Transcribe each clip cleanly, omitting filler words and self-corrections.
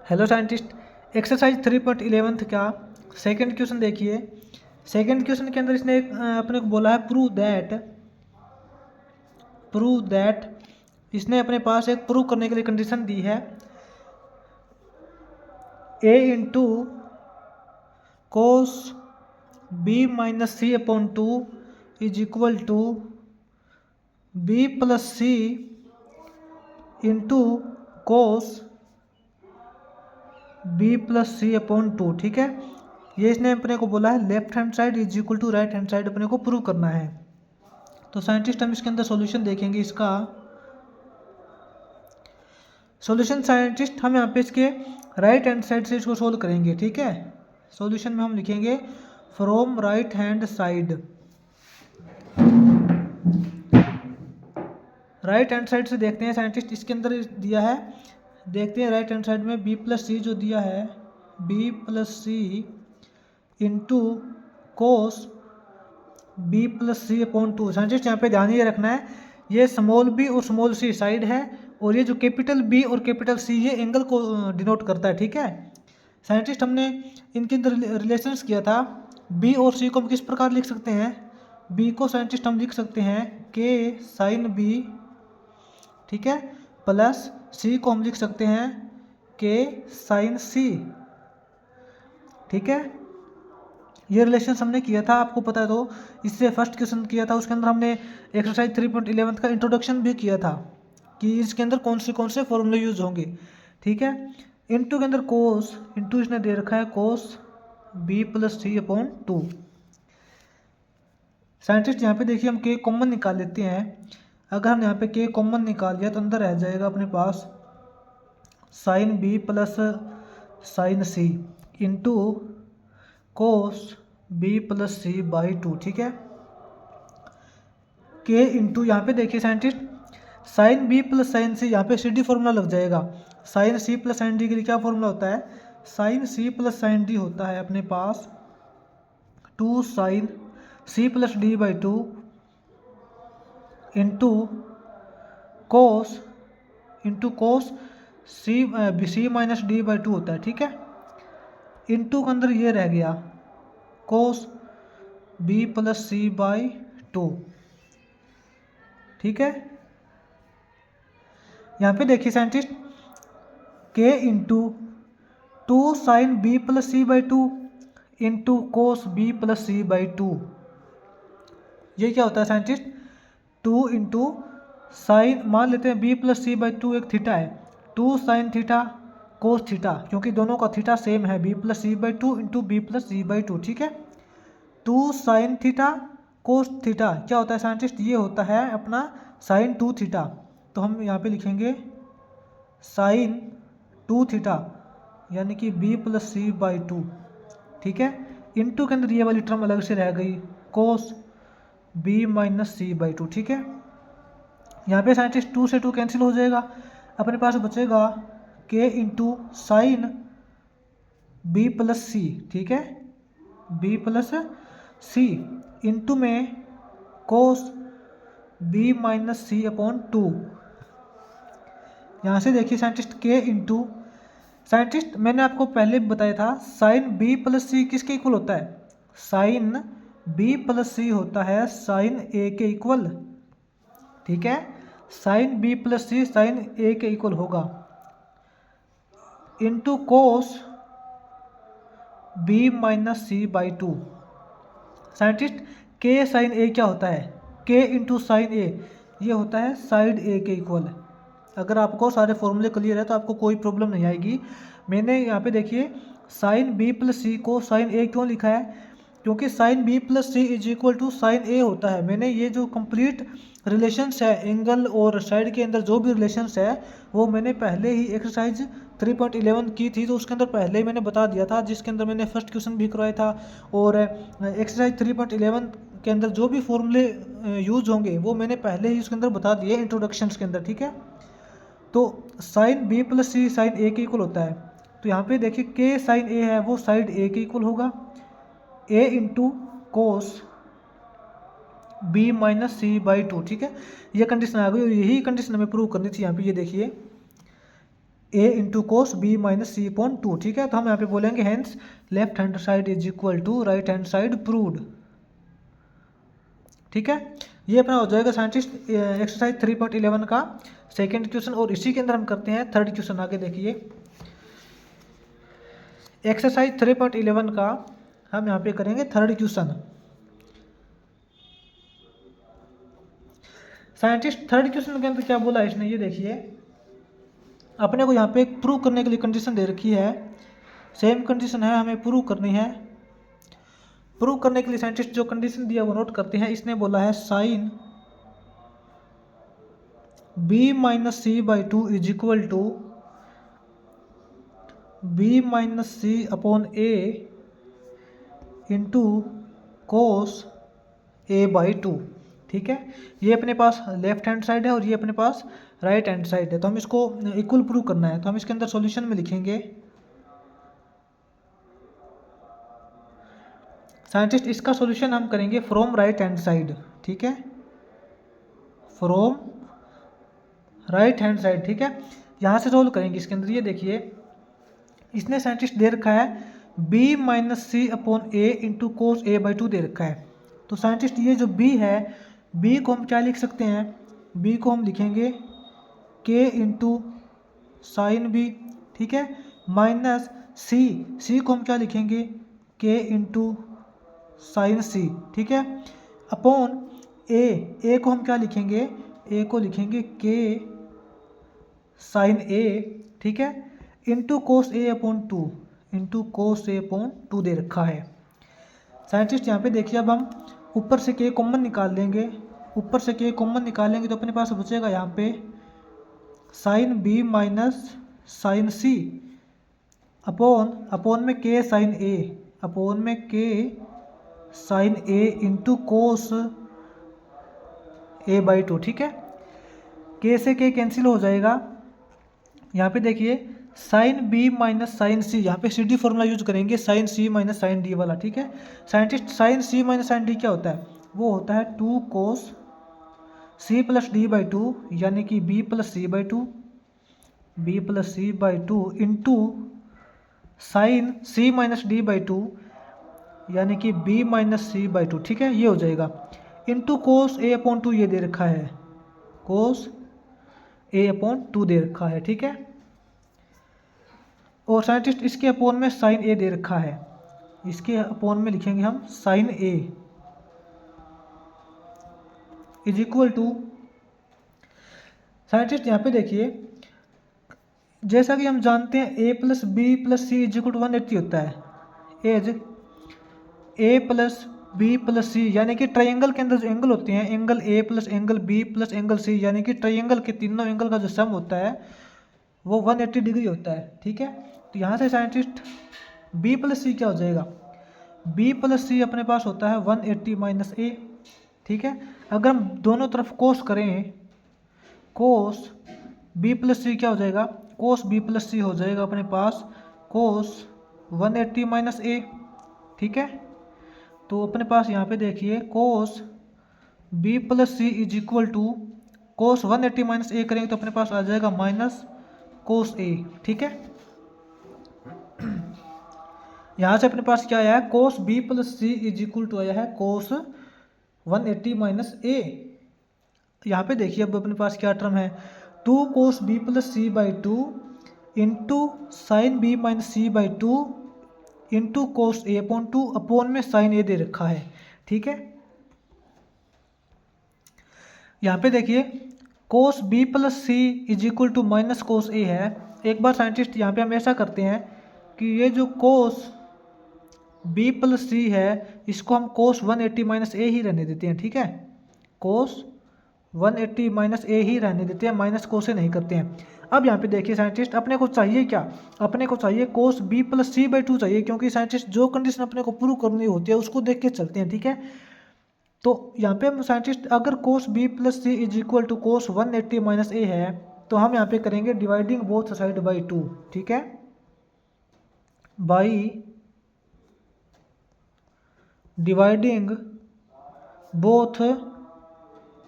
Hello scientist, exercise 3.11 का second question देखिए। Second question के अंदर इसने अपने को बोला है प्रूव दैट इसने अपने पास एक प्रूव करने के लिए कंडीशन दी है a into cos b minus c upon 2 is equal to b plus c into cos b plus c upon 2। ठीक है, ये इसने अपने को बोला है left hand side is equal to right hand side अपने को प्रूव करना है। तो साइंटिस्ट हम इसके अंदर सॉल्यूशन देखेंगे। इसका सॉल्यूशन साइंटिस्ट हम यहाँ पे इसके राइट हैंड साइड से इसको सोल्व करेंगे। ठीक है, सॉल्यूशन में हम लिखेंगे from right hand side. Right hand side से देखते हैं साइंटिस्ट, इसके अंदर दिया है, देखते हैं राइट हैंड साइड में b प्लस सी जो दिया है b plus c into cos b plus c upon 2। Scientist यहाँ पे ध्यान ये रखना है, ये स्मॉल b और स्मॉल c साइड है और ये जो कैपिटल B और कैपिटल C ये एंगल को डिनोट करता है। ठीक है साइंटिस्ट, हमने इनके अंदर रिलेशंस किया था। B और C को हम किस प्रकार लिख सकते हैं? B को साइंटिस्ट हम लिख सकते हैं K साइन B, ठीक है, प्लस C को हम लिख सकते हैं K साइन C। ठीक है, ये रिलेशन हमने किया था, आपको पता है। तो इससे फर्स्ट क्वेश्चन किया था, उसके अंदर हमने एक्सरसाइज 3.11 का इंट्रोडक्शन भी किया था कि इसके अंदर कौन से फॉर्मूले यूज होंगे। ठीक है, इनटू के अंदर कोस, इनटू इसने दे रखा है कोस b plus c upon 2। Scientist यहाँ पे देखिए हम k कॉमन निकाल लेते हैं। अगर हम यहाँ पे k कॉमन निकाल लिया तो अंदर रह जाएगा अपने पास sine b plus sine c into cos b plus C by 2। ठीक है, k इंटू यहाँ पे देखिए scientist sine b plus sine c, यहाँ पे सी डी फॉर्मूला लग जाएगा। Sine c plus sine d के लिए क्या फॉर्मूला होता है? Sine c plus sine d होता है अपने पास 2 sine c plus d by 2 into cos c minus d by 2 होता है। ठीक है, इंटू के अंदर ये रह गया cos b plus C by 2। ठीक है, यहाँ पे देखिए scientist k into 2 sine b plus C by 2 into cos b plus C by 2, ये क्या होता है साइंटिस्ट? 2 इंटू साइन, मान लेते हैं b प्लस सी बाई 2 एक थीटा है, 2 साइन थीटा कोस थीटा, क्योंकि दोनों का थीटा सेम है, b plus C by 2 into b plus C by 2। ठीक है, 2 साइन थीटा कोस थीटा क्या होता है साइंटिस्ट? ये होता है अपना साइन 2 थीटा। तो हम यहाँ पे लिखेंगे साइन 2 थीटा यानी कि b प्लस सी बाई 2। ठीक है, इंटू के अंदर ये वाली टर्म अलग से रह गई कोस b माइनस सी बाई 2। ठीक है, यहाँ पे साइंटिस्ट 2 से 2 कैंसिल हो जाएगा, अपने पास बचेगा k into sine b plus c. ठीक है, b प्लस सी इंटू में cos b minus c upon 2। यहाँ से देखिए साइंटिस्ट k इंटू, साइंटिस्ट मैंने आपको पहले बताया था साइन b प्लस सी किसके इक्वल होता है? साइन b प्लस सी होता है साइन a के इक्वल। ठीक है, sine b plus c sine a के इक्वल होगा into cos b minus C by 2। Scientist k sine a क्या होता है? k इंटू साइन a, ये होता है साइड a के इक्वल। अगर आपको सारे फॉर्मूले क्लियर है तो आपको कोई प्रॉब्लम नहीं आएगी। मैंने यहाँ पे देखिए साइन b प्लस सी को साइन a क्यों लिखा है? क्योंकि sine b plus C is equal to sine a होता है। मैंने ये जो कंप्लीट रिलेशंस है एंगल और साइड के अंदर जो भी रिलेशंस है वो मैंने पहले ही एक्सरसाइज 3.11 की थी, तो उसके अंदर पहले ही मैंने बता दिया था, जिसके अंदर मैंने फर्स्ट क्वेश्चन भी करवाया था। और एक्सरसाइज 3.11 के अंदर जो भी फॉर्मूले यूज होंगे वो मैंने पहले ही उसके अंदर बता दिए इंट्रोडक्शंस के अंदर। ठीक है, तो sine b plus c sine a के इक्वल होता है। तो यहाँ पे देखिए k साइन a है वो साइड a के इक्वल होगा, a into cos b minus C by 2। ठीक है, ये कंडीशन आ गई और यही कंडीशन हमें प्रूव करनी थी। यहाँ पे ये देखिए a into cos b minus c upon two. ठीक है, तो हम यहाँ पे बोलेंगे hence left hand side is equal to right hand side proved. ठीक है, ये अपना हो जाएगा साइंटिस्ट एक्सरसाइज 3.11 का सेकेंड क्वेश्चन। और इसी के अंदर हम करते हैं थर्ड क्वेश्चन। आगे देखिए, एक्सरसाइज 3.11 का हम यहाँ पे करेंगे third question. Scientist third question के अंदर क्या बोला है इसने, ये देखिए, अपने को यहाँ पे प्रूव करने के लिए कंडीशन दे रखी है, सेम कंडीशन है, हमें प्रूव करनी है। प्रूव करने के लिए साइंटिस्ट जो कंडीशन दिया वो नोट करते हैं। इसने बोला है sine B minus C by two is equal to b minus c upon a into cos A by two. ठीक है, ये अपने पास लेफ्ट हैंड साइड है और ये अपने पास राइट हैंड साइड है, तो हम इसको इक्वल प्रूव करना है। तो हम इसके अंदर सॉल्यूशन में लिखेंगे साइंटिस्ट, इसका सॉल्यूशन हम करेंगे फ्रॉम राइट हैंड साइड। ठीक है, फ्रॉम राइट हैंड साइड। ठीक है, यहाँ से सोल्व करेंगे इसके अंदर। ये देखिए, इसने साइंटिस्ट दे रखा है b minus c upon a into cos A by two दे रखा है। तो साइंटिस्ट ये जो b है, b को हम क्या लिख सकते हैं, b को हम लिखेंगे k इंटू साइन बी। ठीक है, माइनस c को हम क्या लिखेंगे k इंटू साइन सी। ठीक है, अपॉन a को हम क्या लिखेंगे, a को लिखेंगे k साइन a। ठीक है, इंटू कोस ए अपॉन टू, इंटू कोस ए अपॉन टू दे रखा है। साइंटिस्ट यहाँ पे देखिए, अब हम ऊपर से k कॉमन निकाल लेंगे, ऊपर से k कॉमन निकालेंगे तो अपने पास बचेगा यहाँ पे sine b minus sine c upon में k साइन a, अपॉन में k sine a into cos A by two. ठीक है, k से k कैंसिल हो जाएगा। यहाँ पे देखिए sine B minus sine c, यहाँ पे सी डी फॉर्मूला यूज करेंगे, sine c minus sine d वाला। ठीक है, scientist sine c minus sine d क्या होता है, वो होता है two cos c plus d by two, यानी कि b plus C by two, b plus C by two into sine c minus d by two, यानी कि b minus C by two. ठीक है, ये हो जाएगा into cos A upon to, ये दे रखा है कोस ए अपॉन टू दे रखा है। ठीक है, और साइंटिस्ट इसके अपोन में साइन ए दे रखा है, इसके अपोन में लिखेंगे हम sine a is equal to, scientist यहाँ पे देखिए, जैसा कि हम जानते हैं a plus b plus C is equal to 180 होता है। As a plus b plus c, यानी कि ट्राइंगल के अंदर जो एंगल होते हैं, angle a plus angle b plus angle c, यानी कि ट्राइंगल के तीनों एंगल का जो सम होता है वो 180 डिग्री होता है। ठीक है, तो यहाँ से साइंटिस्ट b प्लस सी क्या हो जाएगा, b प्लस सी अपने पास होता है 180 माइनस ए। ठीक है, अगर हम दोनों तरफ कोस करें, कोस b प्लस सी क्या हो जाएगा, कोस b प्लस सी हो जाएगा अपने पास कोस 180 माइनस ए। ठीक है, तो अपने पास यहाँ पे देखिए cos b plus C is equal to cos 180 minus a करेंगे तो अपने पास आ जाएगा माइनस कोस ए। ठीक है, यहाँ से अपने पास क्या आया है, cos B plus C is equal to आया है कोस 180 माइनस ए। यहाँ पे देखिए अब अपने पास क्या टर्म है, two cos B plus C by two into sine B minus C by two into cos A upon two, upon में साइन ए दे रखा है। ठीक है, यहाँ पे देखिए cos B plus C is equal to minus cos A है। एक बार साइंटिस्ट यहाँ पे हम ऐसा करते हैं कि ये जो कोस बी प्लस सी है इसको हम कोस 180 माइनस ए ही रहने देते हैं। ठीक है, कोस 180 माइनस ए ही रहने देते हैं, माइनस कोस से नहीं करते हैं। अब यहाँ पे देखिए साइंटिस्ट अपने को चाहिए क्या, अपने को चाहिए cos B plus C by two चाहिए, क्योंकि साइंटिस्ट जो कंडीशन अपने को प्रूव करनी होती है उसको देख के चलते हैं। ठीक है, तो यहाँ पे हम साइंटिस्ट अगर cos B plus C is equal to cos 180 minus A है तो हम यहाँ पे करेंगे dividing both side by two. ठीक है, by dividing both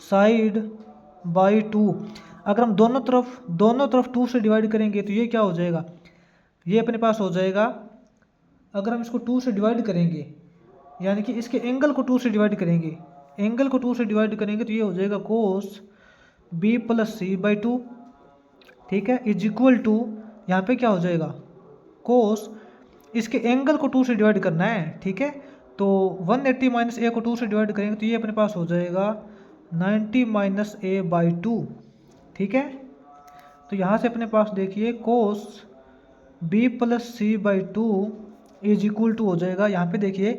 side by two. अगर हम दोनों तरफ 2 से डिवाइड करेंगे तो ये क्या हो जाएगा, ये अपने पास हो जाएगा, अगर हम इसको 2 से डिवाइड करेंगे यानी कि इसके एंगल को 2 से डिवाइड करेंगे, एंगल को 2 से डिवाइड करेंगे तो ये हो जाएगा cos B plus C by 2, ठीक है, इज इक्वल टू, यहाँ पे क्या हो जाएगा कोस, इसके एंगल को 2 से डिवाइड करना है, ठीक है, तो 180 माइनस ए को 2 से डिवाइड करेंगे तो ये अपने पास हो जाएगा 90 माइनस ए बाई 2, ठीक है। तो यहाँ से अपने पास देखिए cos B plus C by 2 is equal to हो जाएगा, यहाँ पे देखिए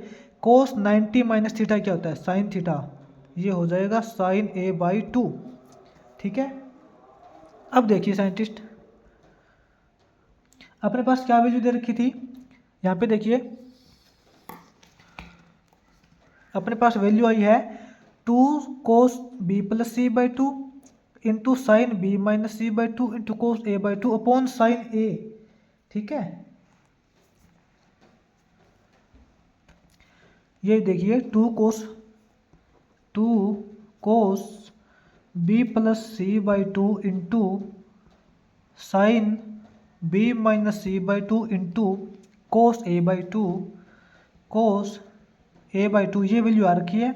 कोस 90 माइनस थीटा क्या होता है साइन थीटा, ये हो जाएगा साइन ए बाई 2, ठीक है। अब देखिए साइंटिस्ट अपने पास क्या वैल्यू दे रखी थी, यहाँ पे देखिए अपने पास वैल्यू आई है 2 cos B plus C by 2 into sine B minus C by 2 into cos A by 2 upon sine ए, ठीक है। ये देखिए 2 cos B plus C by 2 into sine B minus C by 2 into cos A by 2, cos A by 2 ये value आ रखी है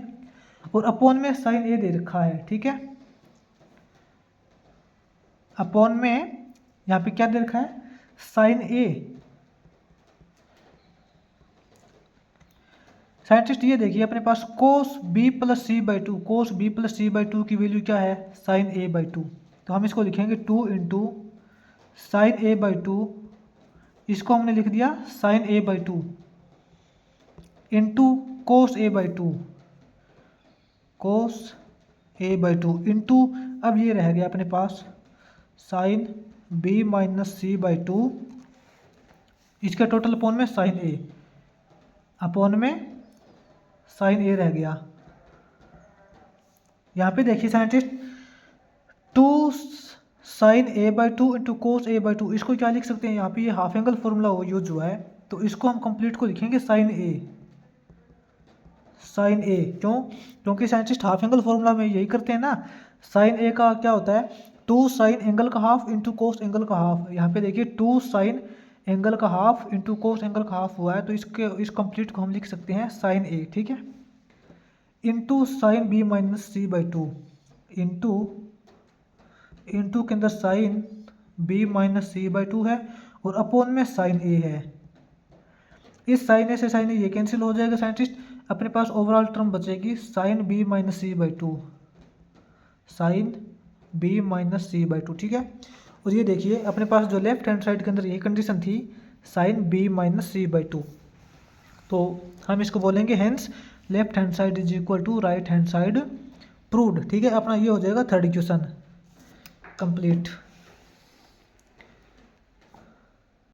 और upon में sine A दे रखा है, ठीक है। अपॉन में यहाँ पे क्या दे रखा है साइन ए। साइंटिस्ट ये देखिए अपने पास cos B plus C by 2, cos B plus C by 2 की वैल्यू क्या है साइन ए बाई 2, तो हम इसको लिखेंगे 2 इंटू साइन ए बाई 2, इसको हमने लिख दिया sine A by 2 into cos A by 2, cos A by 2 into, अब ये रह गया अपने पास sine B minus C by 2, इसका टोटल अपॉन में साइन ए, अपॉन में साइन ए रह गया। यहाँ पे देखिए scientist 2 sine A by 2 into cos A by 2, इसको क्या लिख सकते हैं, यहाँ पे ये हाफ एंगल फॉर्मूला यूज हुआ है तो इसको हम कंप्लीट को लिखेंगे साइन ए, साइन ए क्यों, क्योंकि साइंटिस्ट हाफ एंगल फॉर्मूला में यही करते हैं ना, साइन ए का क्या होता है 2 साइन एंगल का हाफ इंटू कोस एंगल का हाफ, यहाँ पे देखिए 2 साइन एंगल का हाफ इंटू कोस एंगल का हाफ हुआ है तो इस कंप्लीट को हम लिख सकते हैं साइन ए, ठीक है, into sine B minus C by 2 into के अंदर sine B minus C by 2 है और अपॉन में साइन ए है, इस साइन ए से साइन ए ये कैंसिल हो जाएगा साइंटिस्ट, अपने पास ओवरऑल टर्म बचेगी sine B minus C by 2, sine B minus C by 2, ठीक है। और ये देखिए अपने पास जो लेफ्ट हैंड साइड के अंदर ये कंडीशन थी sine B minus C by 2, तो हम इसको बोलेंगे hence left hand side is equal to right hand side proved, ठीक है। अपना ये हो जाएगा थर्ड इक्वेशन कंप्लीट।